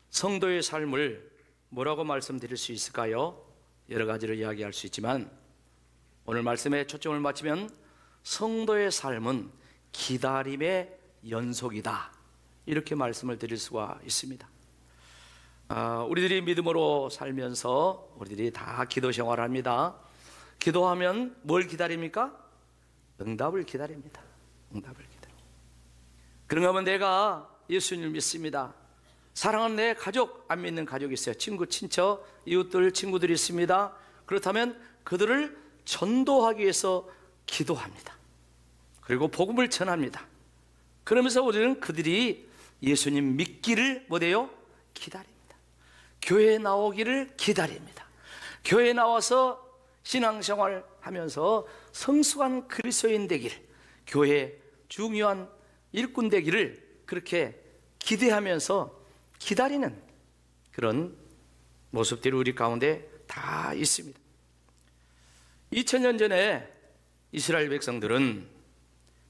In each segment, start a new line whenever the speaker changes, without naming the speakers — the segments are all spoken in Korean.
성도의 삶을 뭐라고 말씀드릴 수 있을까요? 여러 가지를 이야기할 수 있지만 오늘 말씀에 초점을 맞추면 성도의 삶은 기다림의 연속이다, 이렇게 말씀을 드릴 수가 있습니다. 우리들이 믿음으로 살면서 우리들이 다 기도 생활을 합니다. 기도하면 뭘 기다립니까? 응답을 기다립니다. 응답을 기다립니다. 그런가 하면 내가 예수님을 믿습니다. 사랑하는 내 가족, 안 믿는 가족이 있어요. 친구, 친척, 이웃들, 친구들이 있습니다. 그렇다면 그들을 전도하기 위해서 기도합니다. 그리고 복음을 전합니다. 그러면서 우리는 그들이 예수님 믿기를 뭐래요? 기다립니다. 교회에 나오기를 기다립니다. 교회에 나와서 신앙생활 하면서 성숙한 그리스도인 되길, 교회의 중요한 일꾼 되기를 그렇게 기대하면서 기다리는 그런 모습들이 우리 가운데 다 있습니다. 2000년 전에 이스라엘 백성들은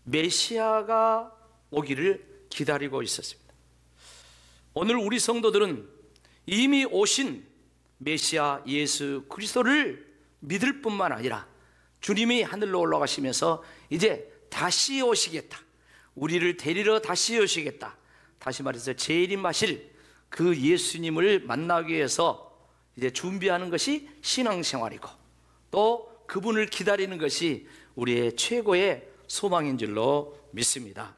메시아가 오기를 기다리고 있었습니다. 오늘 우리 성도들은 이미 오신 메시아 예수 그리스도를 믿을 뿐만 아니라 주님이 하늘로 올라가시면서 이제 다시 오시겠다, 우리를 데리러 다시 오시겠다, 다시 말해서 재림하실 그 예수님을 만나기 위해서 이제 준비하는 것이 신앙생활이고, 또 그분을 기다리는 것이 우리의 최고의 소망인 줄로 믿습니다.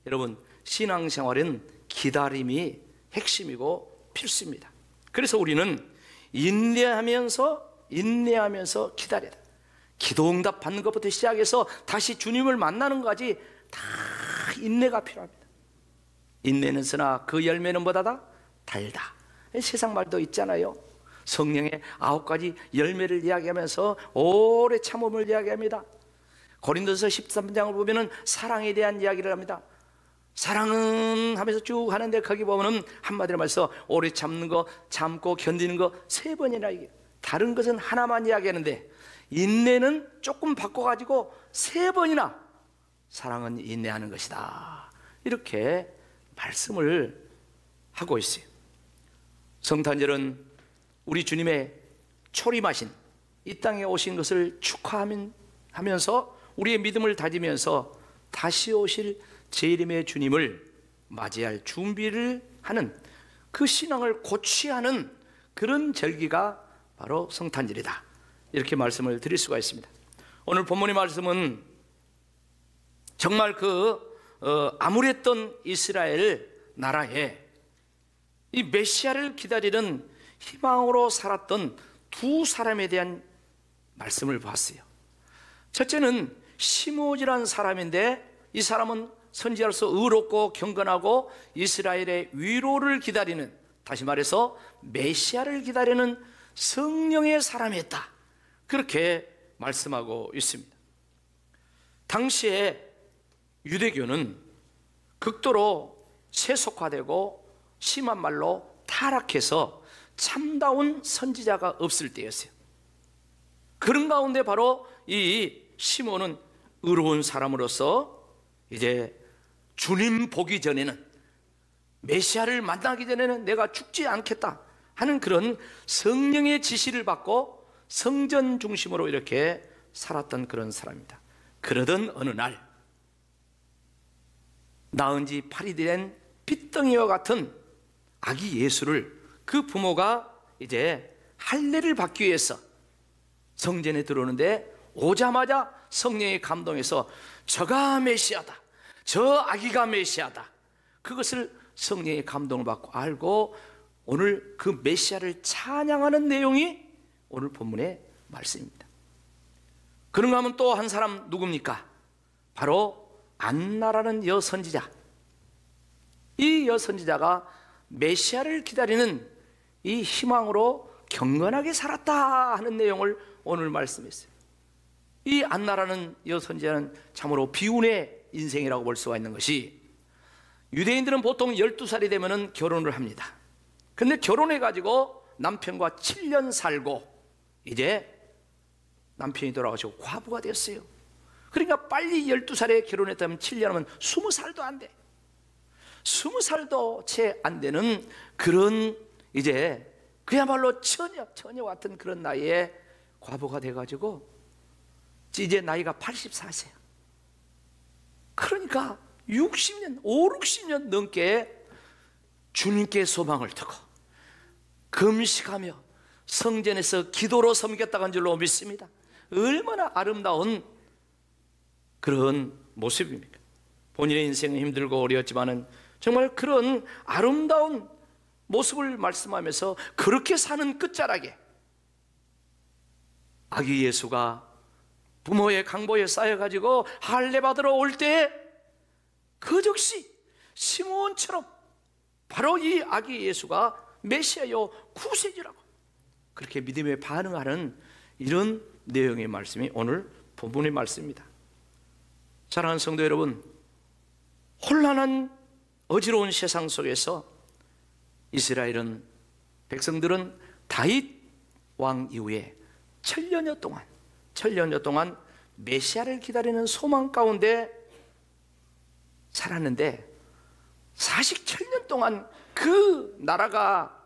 여러분, 신앙생활은 기다림이 핵심이고 필수입니다. 그래서 우리는 인내하면서 기다려야 돼. 기도응답 받는 것부터 시작해서 다시 주님을 만나는 것까지 다 인내가 필요합니다. 인내는 쓰나 그 열매는 뭐다다? 달다. 세상 말도 있잖아요. 성령의 9가지 열매를 이야기하면서 오래 참음을 이야기합니다. 고린도서 13장을 보면은 사랑에 대한 이야기를 합니다. 사랑은 하면서 쭉 하는데 거기 보면은 한마디로 말해서 오래 참는 거, 참고 견디는 거 3번이나 얘기해요. 다른 것은 하나만 이야기하는데 인내는 조금 바꿔가지고 3번이나 사랑은 인내하는 것이다, 이렇게 말씀을 하고 있어요. 성탄절은 우리 주님의 초림하신 이 땅에 오신 것을 축하하면서 우리의 믿음을 다지면서 다시 오실 재림의 주님을 맞이할 준비를 하는, 그 신앙을 고취하는 그런 절기가 바로 성탄절이다, 이렇게 말씀을 드릴 수가 있습니다. 오늘 본문의 말씀은 정말 암울했던 이스라엘 나라에 이 메시아를 기다리는 희망으로 살았던 두 사람에 대한 말씀을 봤어요. 첫째는 시므온이라는 사람인데, 이 사람은 선지자로서 의롭고 경건하고 이스라엘의 위로를 기다리는, 다시 말해서 메시아를 기다리는 성령의 사람이었다, 그렇게 말씀하고 있습니다. 당시에 유대교는 극도로 세속화되고 심한 말로 타락해서 참다운 선지자가 없을 때였어요. 그런 가운데 바로 이 시몬은 의로운 사람으로서 이제 주님 보기 전에는, 메시아를 만나기 전에는 내가 죽지 않겠다 하는 그런 성령의 지시를 받고 성전 중심으로 이렇게 살았던 그런 사람입니다. 그러던 어느 날 낳은 지 8이 된 핏덩이와 같은 아기 예수를 그 부모가 이제 할례를 받기 위해서 성전에 들어오는데, 오자마자 성령의 감동에서 저가 메시아다, 저 아기가 메시아다, 그것을 성령의 감동을 받고 알고 오늘 그 메시아를 찬양하는 내용이 오늘 본문의 말씀입니다. 그런가 하면 또 한 사람 누굽니까? 바로 안나라는 여선지자. 이 여선지자가 메시아를 기다리는 이 희망으로 경건하게 살았다 하는 내용을 오늘 말씀했어요. 이 안나라는 여선지자는 참으로 비운의 인생이라고 볼 수가 있는 것이, 유대인들은 보통 12살이 되면 결혼을 합니다. 근데 결혼해가지고 남편과 7년 살고 이제 남편이 돌아가시고 과부가 됐어요. 그러니까 빨리 12살에 결혼했다면 7년이면 20살도 안 돼. 20살도 채 안 되는 그런 이제 그야말로 처녀 같은 그런 나이에 과부가 돼가지고 이제 나이가 84세야. 그러니까 60년, 60년 넘게 주님께 소망을 두고 금식하며 성전에서 기도로 섬겼다는 줄로 믿습니다. 얼마나 아름다운 그런 모습입니까? 본인의 인생은 힘들고 어려웠지만은 정말 그런 아름다운 모습을 말씀하면서 그렇게 사는 끝자락에 아기 예수가 부모의 강보에 쌓여가지고 할례 받으러 올 때 그 즉시 시므온처럼 바로 이 아기 예수가 메시아요 구세주라고 그렇게 믿음에 반응하는 이런 내용의 말씀이 오늘 본문의 말씀입니다. 사랑하는 성도 여러분, 혼란한 어지러운 세상 속에서 이스라엘은 백성들은 다윗 왕 이후에 천년여 동안 메시아를 기다리는 소망 가운데 살았는데 47년 동안 그 나라가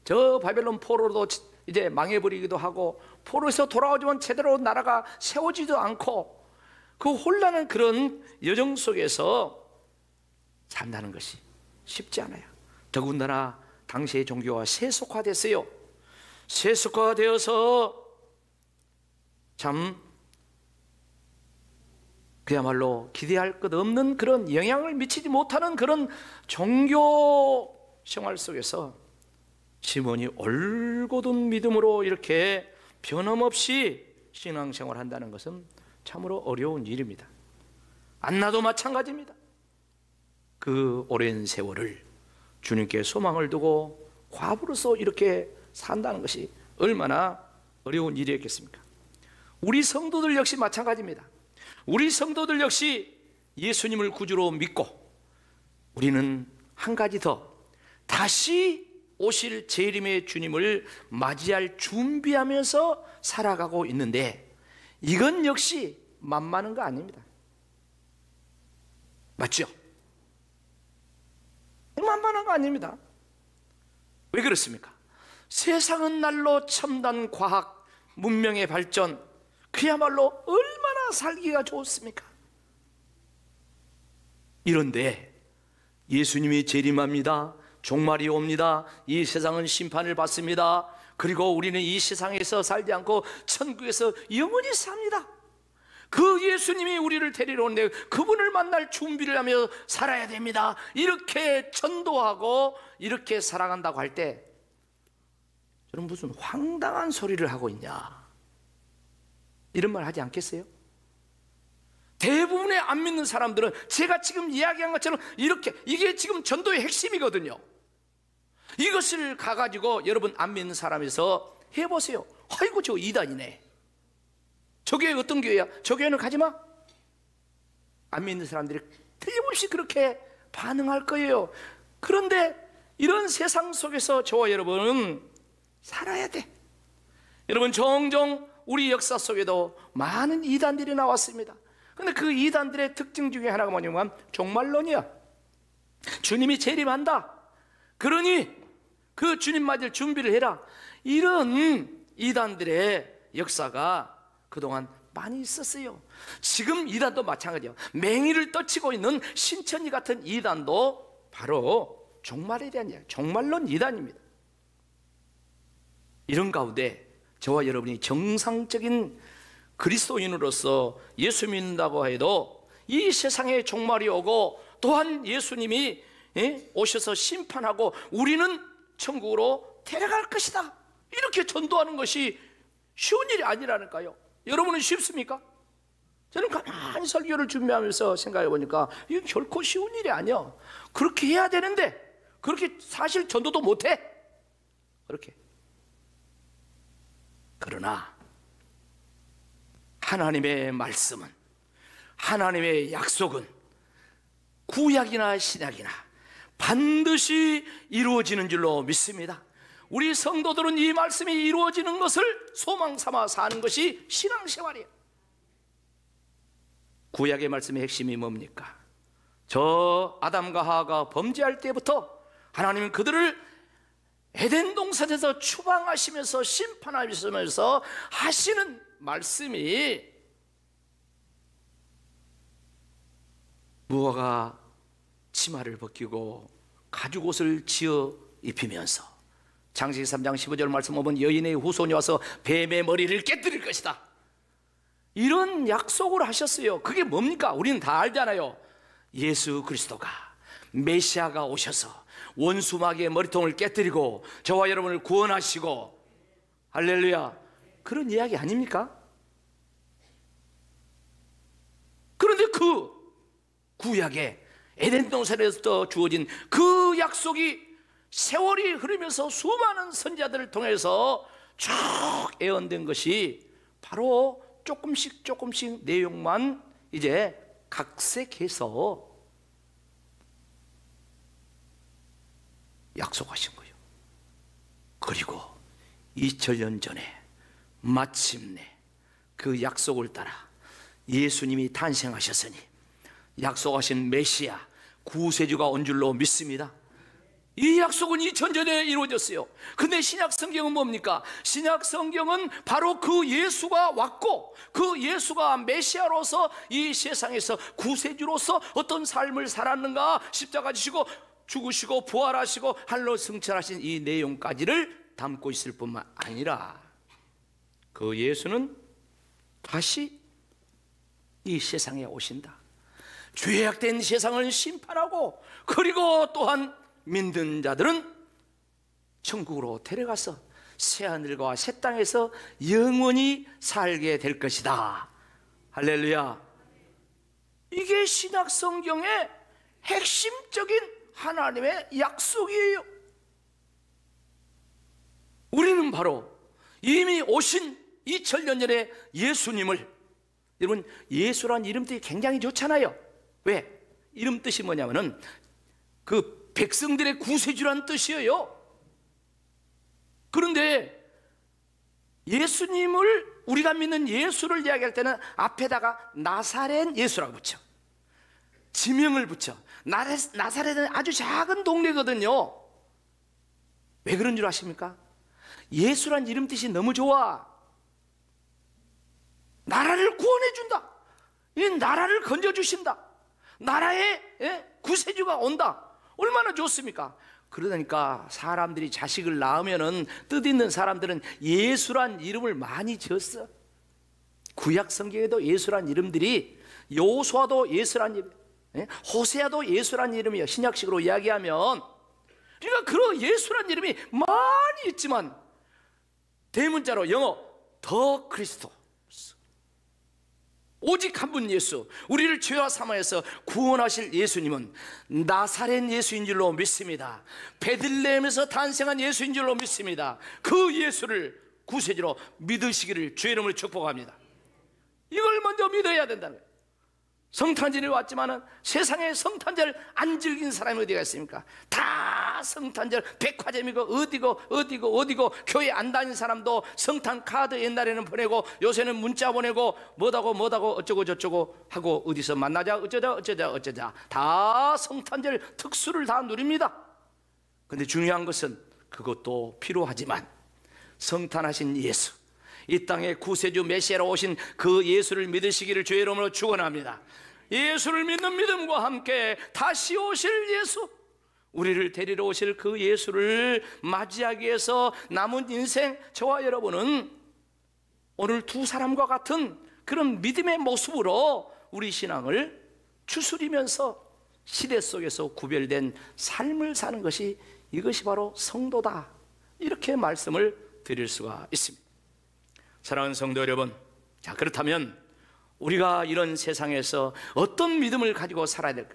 저 바벨론 포로도 이제 망해버리기도 하고 포로에서 돌아오지만 제대로 나라가 세워지도 않고 그 혼란한 그런 여정 속에서 산다는 것이 쉽지 않아요. 더군다나 당시의 종교가 세속화됐어요. 세속화되어서 참 그야말로 기대할 것 없는 그런 영향을 미치지 못하는 그런 종교 생활 속에서 시몬이 올곧은 믿음으로 이렇게 변함없이 신앙생활을 한다는 것은 참으로 어려운 일입니다. 안나도 마찬가지입니다. 그 오랜 세월을 주님께 소망을 두고 과부로서 이렇게 산다는 것이 얼마나 어려운 일이었겠습니까? 우리 성도들 역시 마찬가지입니다. 우리 성도들 역시 예수님을 구주로 믿고 우리는 한 가지 더 다시 오실 재림의 주님을 맞이할 준비하면서 살아가고 있는데 이건 역시 만만한 거 아닙니다. 맞죠? 만만한 거 아닙니다. 왜 그렇습니까? 세상은 날로 첨단 과학, 문명의 발전, 그야말로 얼마나 살기가 좋습니까? 이런데 예수님이 재림합니다. 종말이 옵니다. 이 세상은 심판을 받습니다. 그리고 우리는 이 세상에서 살지 않고 천국에서 영원히 삽니다. 그 예수님이 우리를 데리러 오는데 그분을 만날 준비를 하며 살아야 됩니다. 이렇게 전도하고 이렇게 살아간다고 할 때 저는 무슨 황당한 소리를 하고 있냐 이런 말 하지 않겠어요? 대부분의 안 믿는 사람들은 제가 지금 이야기한 것처럼 이렇게 이게 지금 전도의 핵심이거든요. 이것을 가가지고 여러분 안 믿는 사람에서 해보세요. 아이고 저 이단이네. 저 교회 어떤 교회야? 저 교회는 가지마. 안 믿는 사람들이 틀림없이 그렇게 반응할 거예요. 그런데 이런 세상 속에서 저와 여러분은 살아야 돼. 여러분 종종 우리 역사 속에도 많은 이단들이 나왔습니다. 근데 그 이단들의 특징 중에 하나가 뭐냐면 종말론이야. 주님이 재림한다. 그러니 그 주님 맞을 준비를 해라. 이런 이단들의 역사가 그동안 많이 있었어요. 지금 이단도 마찬가지예요. 맹위를 떨치고 있는 신천지 같은 이단도 바로 종말에 대한 이야기, 종말론 이단입니다. 이런 가운데 저와 여러분이 정상적인 그리스도인으로서 예수 믿는다고 해도 이 세상에 종말이 오고 또한 예수님이 오셔서 심판하고 우리는 천국으로 데려갈 것이다 이렇게 전도하는 것이 쉬운 일이 아니라니까요. 여러분은 쉽습니까? 저는 가만히 설교를 준비하면서 생각해 보니까 이게 결코 쉬운 일이 아니야. 그렇게 해야 되는데 그렇게 사실 전도도 못해. 그렇게. 그러나 하나님의 말씀은, 하나님의 약속은 구약이나 신약이나 반드시 이루어지는 줄로 믿습니다. 우리 성도들은 이 말씀이 이루어지는 것을 소망 삼아 사는 것이 신앙생활이에요. 구약의 말씀의 핵심이 뭡니까? 저 아담과 하와가 범죄할 때부터 하나님은 그들을 에덴 동산에서 추방하시면서 심판하시면서 하시는 말씀이 무화과 치마를 벗기고 가죽옷을 지어 입히면서 창세기 3장 15절 말씀 보면 여인의 후손이 와서 뱀의 머리를 깨뜨릴 것이다, 이런 약속을 하셨어요. 그게 뭡니까? 우리는 다 알잖아요. 예수 그리스도가, 메시아가 오셔서 원수마귀의 머리통을 깨뜨리고 저와 여러분을 구원하시고, 할렐루야, 그런 이야기 아닙니까? 그런데 그 구약에 에덴 동산에서 주어진 그 약속이 세월이 흐르면서 수많은 선지자들을 통해서 쭉 예언된 것이 바로 조금씩 조금씩 내용만 이제 각색해서 약속하신 거예요. 그리고 2000년 전에 마침내 그 약속을 따라 예수님이 탄생하셨으니 약속하신 메시아 구세주가 온 줄로 믿습니다. 이 약속은 2000년 전에 이루어졌어요. 근데 신약 성경은 뭡니까? 신약 성경은 바로 그 예수가 왔고 그 예수가 메시아로서 이 세상에서 구세주로서 어떤 삶을 살았는가, 십자가 지시고 죽으시고 부활하시고 하늘로 승천하신 이 내용까지를 담고 있을 뿐만 아니라 그 예수는 다시 이 세상에 오신다. 죄악된 세상을 심판하고 그리고 또한 믿는 자들은 천국으로 데려가서 새하늘과 새 땅에서 영원히 살게 될 것이다. 할렐루야. 이게 신약 성경의 핵심적인 하나님의 약속이에요. 우리는 바로 이미 오신 2000년 전에 예수님을, 여러분 예수란 이름 뜻이 굉장히 좋잖아요. 왜? 이름 뜻이 뭐냐면은 그 백성들의 구세주란 뜻이에요. 그런데 예수님을, 우리가 믿는 예수를 이야기할 때는 앞에다가 나사렛 예수라고 붙여, 지명을 붙여. 나사렛은 아주 작은 동네거든요. 왜 그런 줄 아십니까? 예수란 이름 뜻이 너무 좋아. 나라를 구원해 준다, 이 나라를 건져주신다, 나라의 구세주가 온다, 얼마나 좋습니까? 그러니까 사람들이 자식을 낳으면은 뜻있는 사람들은 예수란 이름을 많이 지었어. 구약 성경에도 예수란 이름들이, 여호수아도 예수란 이름, 호세아도 예수란 이름이에요. 신약식으로 이야기하면. 그러니까 그 예수란 이름이 많이 있지만 대문자로 영어 더 크리스토, 오직 한 분 예수, 우리를 죄와 사망에서 구원하실 예수님은 나사렛 예수인 줄로 믿습니다. 베들레헴에서 탄생한 예수인 줄로 믿습니다. 그 예수를 구세주로 믿으시기를 주의 이름으로 축복합니다. 이걸 먼저 믿어야 된다는 거예요. 성탄절이 왔지만은 세상에 성탄절 안 즐긴 사람이 어디가 있습니까? 다 성탄절 백화점이고 어디고 교회 안 다닌 사람도 성탄 카드 옛날에는 보내고 요새는 문자 보내고 뭐다고 어쩌고 저쩌고 하고 어디서 만나자 어쩌자 다 성탄절 특수를 다 누립니다. 근데 중요한 것은 그것도 필요하지만 성탄하신 예수, 이 땅에 구세주 메시아로 오신 그 예수를 믿으시기를 주의 이름으로 축원합니다. 예수를 믿는 믿음과 함께 다시 오실 예수, 우리를 데리러 오실 그 예수를 맞이하기 위해서 남은 인생 저와 여러분은 오늘 두 사람과 같은 그런 믿음의 모습으로 우리 신앙을 추스리면서 시대 속에서 구별된 삶을 사는 것이, 이것이 바로 성도다, 이렇게 말씀을 드릴 수가 있습니다. 사랑하는 성도 여러분, 자, 그렇다면 우리가 이런 세상에서 어떤 믿음을 가지고 살아야 될까?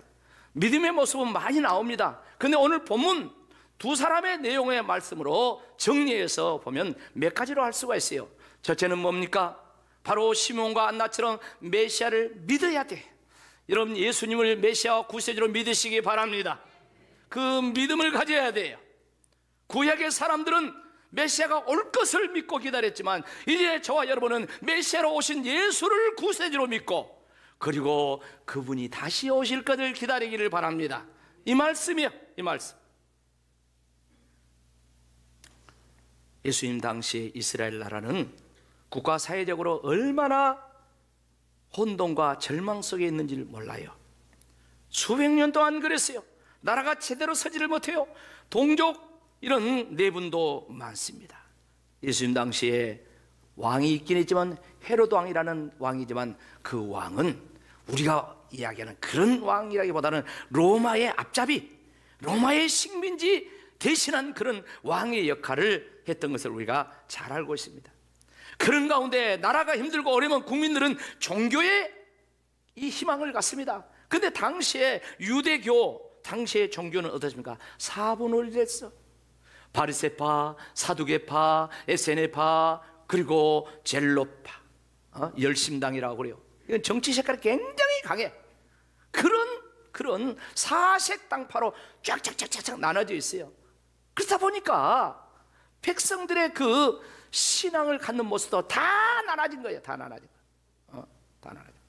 믿음의 모습은 많이 나옵니다. 그런데 오늘 본문 두 사람의 내용의 말씀으로 정리해서 보면 몇 가지로 할 수가 있어요. 첫째는 뭡니까? 바로 시몬과 안나처럼 메시아를 믿어야 돼. 여러분 예수님을 메시아와 구세주로 믿으시기 바랍니다. 그 믿음을 가져야 돼요. 구약의 사람들은 메시아가 올 것을 믿고 기다렸지만 이제 저와 여러분은 메시아로 오신 예수를 구세주로 믿고 그리고 그분이 다시 오실 것을 기다리기를 바랍니다. 이 말씀이요, 이 말씀. 예수님 당시 이스라엘 나라는 국가 사회적으로 얼마나 혼돈과 절망 속에 있는지를 몰라요. 수백 년 동안 그랬어요. 나라가 제대로 서지를 못해요. 동족 이런 내분도 많습니다. 예수님 당시에 왕이 있긴 했지만 헤로드 왕이라는 왕이지만 그 왕은 우리가 이야기하는 그런 왕이라기보다는 로마의 앞잡이, 로마의 식민지 대신한 그런 왕의 역할을 했던 것을 우리가 잘 알고 있습니다. 그런 가운데 나라가 힘들고 어려우면 국민들은 종교에 이 희망을 갖습니다. 근데 당시에 유대교, 당시의 종교는 어떻습니까? 사분열됐어. 바리새파, 사두개파, 에세네파, 그리고 젤로파, 열심당이라고 그래요. 이건 정치 색깔이 굉장히 강해. 그런 사색 당파로 쫙쫙쫙쫙 나눠져 있어요. 그렇다 보니까 백성들의 그 신앙을 갖는 모습도 다 나눠진 거예요. 다 나눠진 거예요. 다 나눠진 거예요.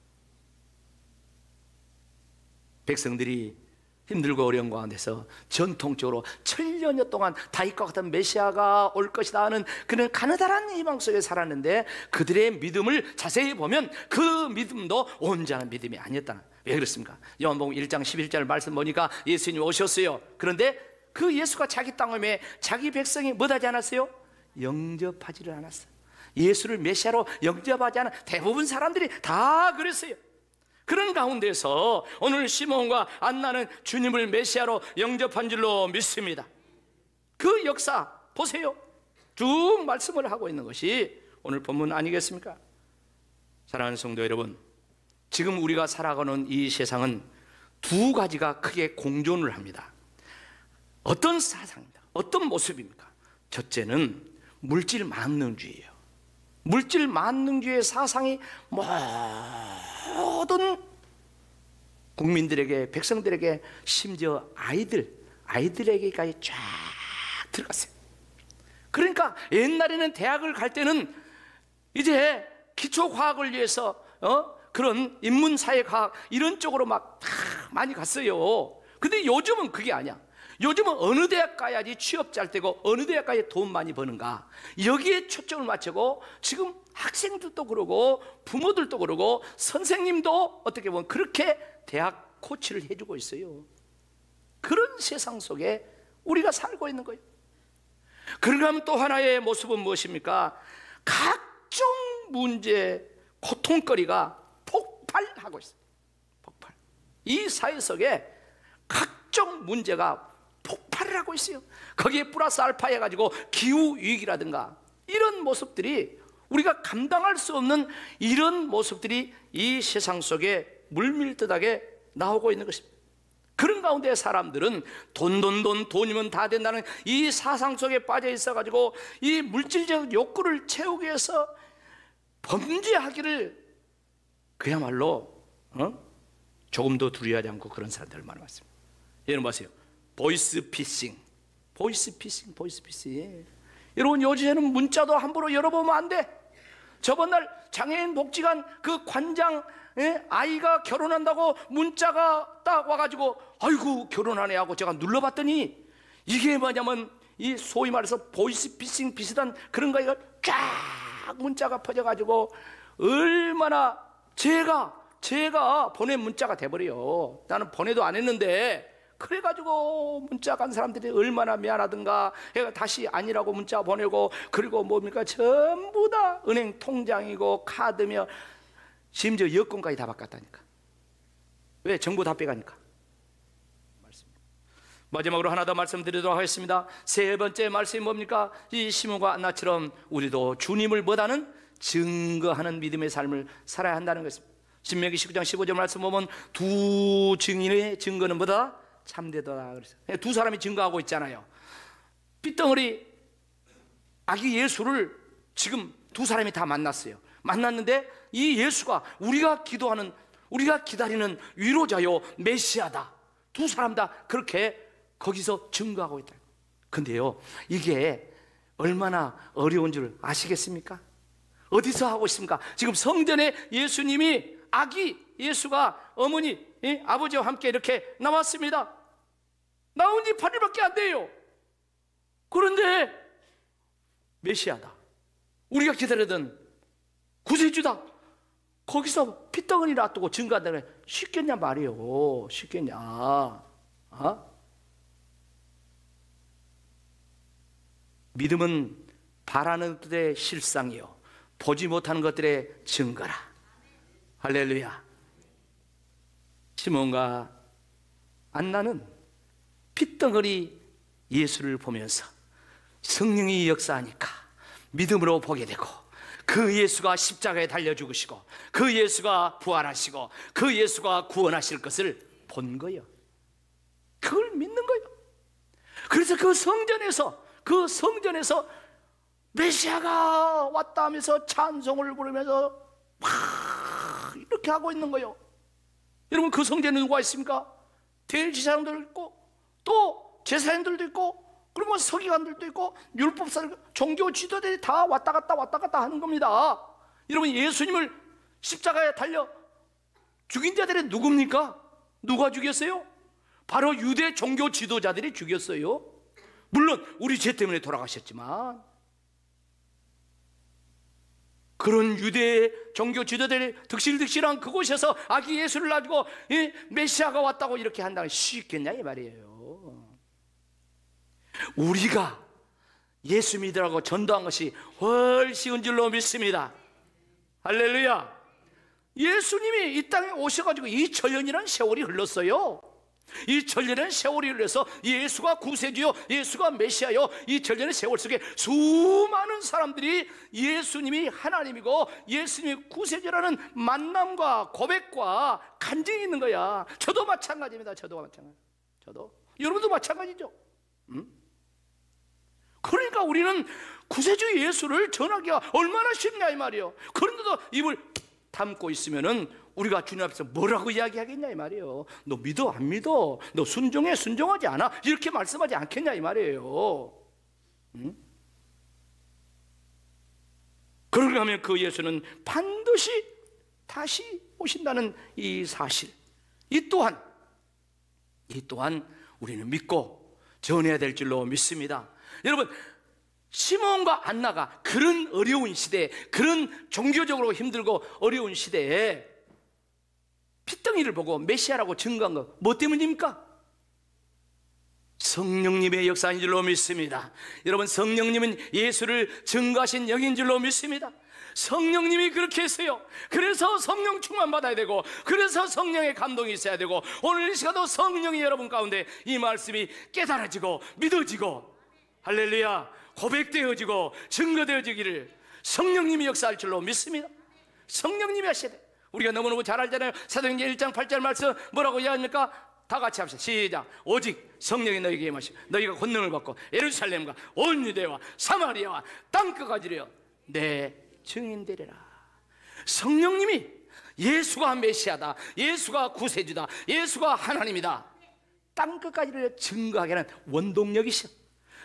백성들이 힘들고 어려운 가운데서 전통적으로 천년여 동안 다윗과 같은 메시아가 올 것이다 하는 그런 가느다란 희망 속에 살았는데 그들의 믿음을 자세히 보면 그 믿음도 온전한 믿음이 아니었다는. 왜 그렇습니까? 요한복음 1장 11절 말씀 보니까 예수님이 오셨어요. 그런데 그 예수가 자기 땅에 자기 백성이 뭐하지 않았어요? 영접하지를 않았어요. 예수를 메시아로 영접하지 않은 대부분 사람들이 다 그랬어요. 그런 가운데서 오늘 시몬과 안나는 주님을 메시아로 영접한 줄로 믿습니다. 그 역사 보세요. 쭉 말씀을 하고 있는 것이 오늘 본문 아니겠습니까? 사랑하는 성도 여러분, 지금 우리가 살아가는 이 세상은 두 가지가 크게 공존을 합니다. 어떤 사상입니다. 어떤 모습입니까? 첫째는 물질 만능주의예요. 물질 만능주의의 사상이 모든 국민들에게, 백성들에게, 심지어 아이들에게까지 쫙 들어갔어요. 그러니까 옛날에는 대학을 갈 때는 이제 기초과학을 위해서 그런 인문사회과학 이런 쪽으로 막 많이 갔어요. 근데 요즘은 그게 아니야. 요즘은 어느 대학 가야지 취업 잘 되고 어느 대학 가야 돈 많이 버는가, 여기에 초점을 맞추고 지금 학생들도 그러고 부모들도 그러고 선생님도 어떻게 보면 그렇게 대학 코치를 해주고 있어요. 그런 세상 속에 우리가 살고 있는 거예요. 그러면 또 하나의 모습은 무엇입니까? 각종 문제, 고통거리가 폭발하고 있어요. 폭발. 이 사회 속에 각종 문제가 폭발을 하고 있어요. 거기에 플러스 알파 해가지고 기후위기라든가 이런 모습들이 우리가 감당할 수 없는 이런 모습들이 이 세상 속에 물밀듯하게 나오고 있는 것입니다. 그런 가운데 사람들은 돈이면 다 된다는 이 사상 속에 빠져 있어가지고 이 물질적 욕구를 채우기 위해서 범죄하기를 그야말로 조금도 두려워하지 않고 그런 사람들 얼마나 많습니다. 여러분 보세요. 보이스피싱. 여러분 요즘에는 문자도 함부로 열어보면 안 돼. 저번 날 장애인 복지관 그 관장 아이가 결혼한다고 문자가 딱 와가지고 아이고 결혼하네 하고 제가 눌러봤더니 이게 뭐냐면 이 소위 말해서 보이스피싱 비슷한 그런 거가 쫙 문자가 퍼져가지고 얼마나 제가 보낸 문자가 돼버려요. 나는 보내도 안 했는데 그래가지고 문자 간 사람들이 얼마나 미안하던가 해가 다시 아니라고 문자 보내고, 그리고 뭡니까 전부 다 은행 통장이고 카드며 심지어 여권까지 다 바꿨다니까. 왜? 정보 다 빼가니까. 마지막으로 하나 더 말씀드리도록 하겠습니다. 세 번째 말씀이 뭡니까? 이 시몬과 안나처럼 우리도 주님을 뭐다는 증거하는 믿음의 삶을 살아야 한다는 것입니다. 신명기 19장 15절 말씀 보면 두 증인의 증거는 뭐다? 참되더라 그랬어요. 두 사람이 증거하고 있잖아요. 삐덩어리 아기 예수를 지금 두 사람이 다 만났어요. 만났는데 이 예수가 우리가 기도하는, 우리가 기다리는 위로자요 메시아다. 두 사람 다 그렇게 거기서 증거하고 있다. 근데요, 이게 얼마나 어려운 줄 아시겠습니까? 어디서 하고 있습니까? 지금 성전에 예수님이, 아기 예수가 어머니, 아버지와 함께 이렇게 나왔습니다. 나온 지 8일밖에 안 돼요. 그런데 메시아다, 우리가 기다리던 구세주다, 거기서 피덩어리 놔두고 증거한다는 게 쉽겠냐 말이에요. 쉽겠냐? 믿음은 바라는 것들의 실상이요, 보지 못하는 것들의 증거라. 할렐루야. 시몬과 안나는 핏덩어리 예수를 보면서 성령이 역사하니까 믿음으로 보게 되고, 그 예수가 십자가에 달려 죽으시고, 그 예수가 부활하시고, 그 예수가 구원하실 것을 본 거예요. 그걸 믿는 거예요. 그래서 그 성전에서 메시아가 왔다 하면서 찬송을 부르면서 막 이렇게 하고 있는 거예요. 여러분, 그 성전에 누가 있습니까? 대제사장도 있고, 또 제사장들도 있고, 그리고 서기관들도 있고, 율법사, 종교 지도자들이 다 왔다 갔다 하는 겁니다. 여러분, 예수님을 십자가에 달려 죽인 자들이 누굽니까? 누가 죽였어요? 바로 유대 종교 지도자들이 죽였어요. 물론 우리 죄 때문에 돌아가셨지만, 그런 유대 종교 지도자들이 득실득실한 그곳에서 아기 예수를 놔두고 메시아가 왔다고 이렇게 한다는 게 쉽겠냐 이 말이에요. 우리가 예수 믿으라고 전도한 것이 훨씬 쉬운 줄로 믿습니다. 할렐루야. 예수님이 이 땅에 오셔가지고 2000년이라는 세월이 흘렀어요. 2000년의 세월이 흘러서 예수가 구세주요, 예수가 메시아요, 2000년의 세월 속에 수많은 사람들이 예수님이 하나님이고 예수님이 구세주라는 만남과 고백과 간증이 있는 거야. 저도 마찬가지입니다. 저도 여러분도 마찬가지죠. 그러니까 우리는 구세주 예수를 전하기가 얼마나 쉽냐 이 말이에요. 그런데도 입을 담고 있으면은 우리가 주님 앞에서 뭐라고 이야기하겠냐 이 말이에요. 너 믿어 안 믿어? 너 순종해 순종하지 않아? 이렇게 말씀하지 않겠냐 이 말이에요. 그러고 하면 그 예수는 반드시 다시 오신다는 이 사실, 이 또한 우리는 믿고 전해야 될 줄로 믿습니다. 여러분, 시몬과 안나가 그런 어려운 시대에, 그런 종교적으로 힘들고 어려운 시대에 핏덩이를 보고 메시아라고 증거한 거 뭐 때문입니까? 성령님의 역사인 줄로 믿습니다. 여러분, 성령님은 예수를 증거하신 영인 줄로 믿습니다. 성령님이 그렇게 했어요. 그래서 성령 충만 받아야 되고, 그래서 성령의 감동이 있어야 되고, 오늘 이 시간도 성령이 여러분 가운데 이 말씀이 깨달아지고 믿어지고, 할렐루야, 고백되어지고 증거되어지기를 성령님이 역사할 줄로 믿습니다. 성령님이 하셔야 돼. 우리가 너무너무 잘 알잖아요. 사도행전 1장 8절 말씀 뭐라고 이야기합니까? 다 같이 합시다. 시작. 오직 성령이 너희에게 임하시고 너희가 권능을 받고 예루살렘과 온 유대와 사마리아와 땅끝까지 이르러 내 증인 되리라. 성령님이 예수가 메시아다, 예수가 구세주다, 예수가 하나님이다, 땅끝까지 이르러 증거하게 하는 원동력이셔.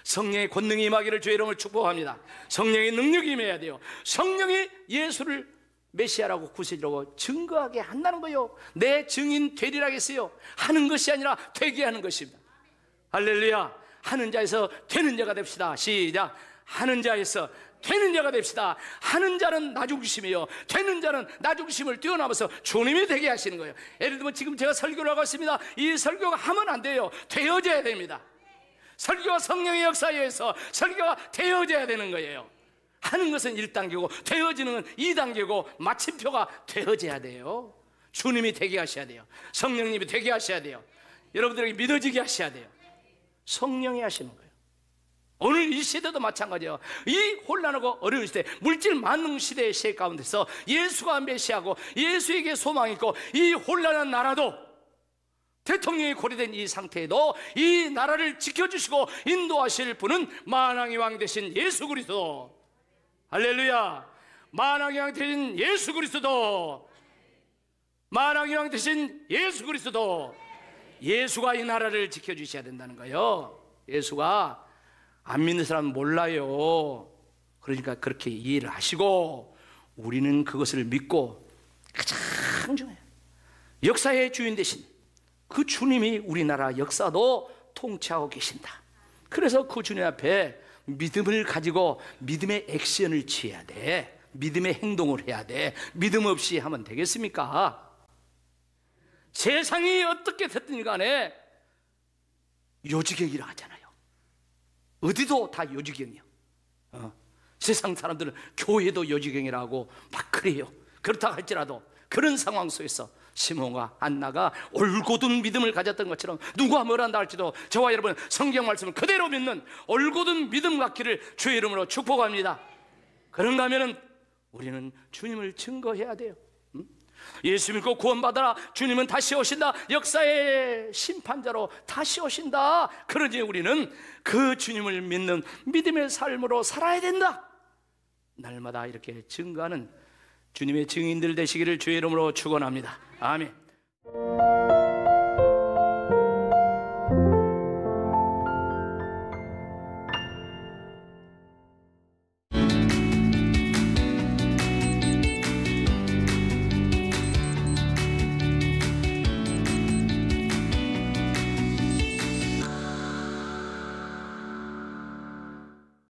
성령의 권능이 임하기를 주의 이름을 축복합니다. 성령의 능력이 임해야 돼요. 성령이 예수를 메시아라고 구세주라고 증거하게 한다는 거예요. 내 증인 되리라 했어요. 하는 것이 아니라 되게 하는 것입니다. 할렐루야. 하는 자에서 되는 자가 됩시다. 시작. 하는 자에서 되는 자가 됩시다. 하는 자는 나중심이요, 되는 자는 나중심을 뛰어넘어서 주님이 되게 하시는 거예요. 예를 들면 지금 제가 설교를 하고 있습니다. 이 설교가 하면 안 돼요. 되어져야 됩니다. 설교가 성령의 역사에 의해서 설교가 되어져야 되는 거예요. 하는 것은 1단계고 되어지는 건 2단계고 마침표가 되어져야 돼요. 주님이 되게 하셔야 돼요. 성령님이 되게 하셔야 돼요. 여러분들에게 믿어지게 하셔야 돼요. 성령이 하시는 거예요. 오늘 이 시대도 마찬가지예요. 이 혼란하고 어려운 시대, 물질 만능 시대의 시대 가운데서 예수가 메시아고 예수에게 소망이 있고, 이 혼란한 나라도 대통령이 고려된 이 상태에도 이 나라를 지켜주시고 인도하실 분은 만왕의 왕 되신 예수 그리스도. 할렐루야. 만왕의 왕 되신 예수 그리스도, 만왕의 왕 되신 예수 그리스도. 예수가 이 나라를 지켜주셔야 된다는 거예요. 예수가 안 믿는 사람은 몰라요. 그러니까 그렇게 이해를 하시고 우리는 그것을 믿고 가장 중요해요. 역사의 주인 되신 그 주님이 우리나라 역사도 통치하고 계신다. 그래서 그 주님 앞에 믿음을 가지고 믿음의 액션을 취해야 돼. 믿음의 행동을 해야 돼. 믿음 없이 하면 되겠습니까? 세상이 어떻게 됐든 간에 요지경이라 하잖아요. 어디도 다 요지경이요. 세상 사람들은 교회도 요지경이라고 막 그래요. 그렇다고 할지라도 그런 상황 속에서 시몬과 안나가 올곧은 믿음을 가졌던 것처럼 누가 뭐라 한다 할지도 저와 여러분 성경 말씀을 그대로 믿는 올곧은 믿음 갖기를 주의 이름으로 축복합니다. 그런가 하면은 우리는 주님을 증거해야 돼요. 예수 믿고 구원받아라. 주님은 다시 오신다. 역사의 심판자로 다시 오신다. 그러니 우리는 그 주님을 믿는 믿음의 삶으로 살아야 된다. 날마다 이렇게 증거하는 주님의 증인들 되시기를 주의 이름으로 축원합니다. 아멘.